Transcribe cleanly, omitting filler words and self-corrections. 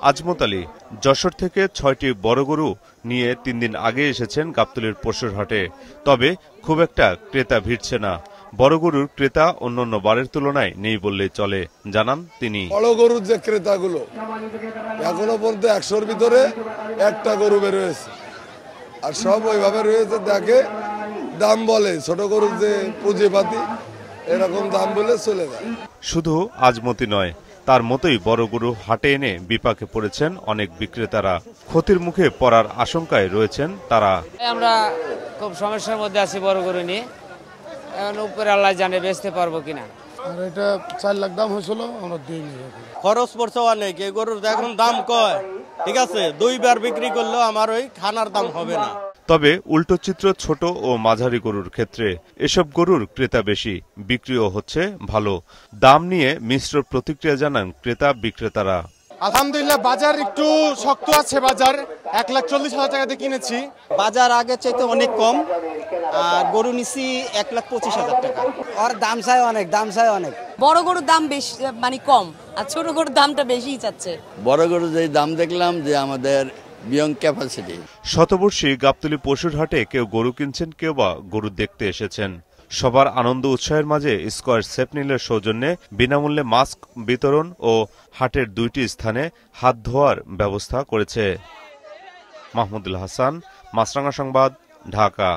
আজমত আলী যশোর থেকে ৬টি বড় গরু নিয়ে ৩ দিন আগে এসেছেন গাবতলীর পশুর হাটে। তবে খুব একটা ক্রেতা ভিড়ছে না। বড় গরুর ক্রেতা অন্যান্য বারের তুলনায় নেই বললেই চলে, জানান তিনি। বড় গরুর যে ক্রেতাগুলো এখনো পর্যন্ত ১০০-র ভিতরে একটা গরু বের হয়েছে, আর সব ওইভাবে রয়েছে। দেখে দাম বলে, ছোট গরুর যে পুঁজিপাতি এরকম দাম বলে চলে যায়। শুধু আজমতি নয়, তার মতোই বড় গরু হাটে এনে বিপাকে পড়েছেন অনেক বিক্রেতারা। ক্ষতির মুখে পড়ার আশঙ্কায় রয়েছেন তারা। আমরা খুব সমস্যার মধ্যে আছি বড় গরু নিয়ে, এখন উপরে আল্লাহ জানে বেচতে পারবো কিনা। আর এটা ৪ লাখ দাম হয়েছিল, আমরা দিইনি। খরচ পড়ছে অনেক, এই গরুর এখন দাম কয়, ঠিক আছে 2বার বিক্রি করলেও আমার ওই খানার দাম হবে না। তবে উল্টো চিত্র ছোট ও মাঝারি গরুর ক্ষেত্রে। এসব গরুর ক্রেতা বেশি, বিক্রিও হচ্ছে ভালো। দাম নিয়ে মিশ্র প্রতিক্রিয়া জানান ক্রেতা বিক্রেতারা। আলহামদুলিল্লাহ বাজার একটু শক্ত আছে। বাজার 1,40,000 টাকাতে কিনেছি। বাজার আগের চাইতে অনেক কম, আর গরু নিছি 1,25,000 টাকা। আর দাম চাই অনেক। বড় গরুর দাম বেশি, মানে কম, আর ছোট গরুর দামটা বেশিই চাচ্ছে। বড় গরু যে দাম দেখলাম যে আমাদের বিয়ন্ড ক্যাপাসিটি। শতবর্ষী গাবতলী পশুর হাটে কেউ গরু কিনছেন, কেউ বা গরু দেখতে এসেছেন। সবার আনন্দ উৎসাহের মাঝে স্কয়ার সেফনিলের সৌজন্যে বিনামূল্যে মাস্ক বিতরণ ও হাটের 2টি স্থানে হাত ধোয়ার ব্যবস্থা করেছে। মাহমুদুল হাসান, মাছরাঙা সংবাদ, ঢাকা।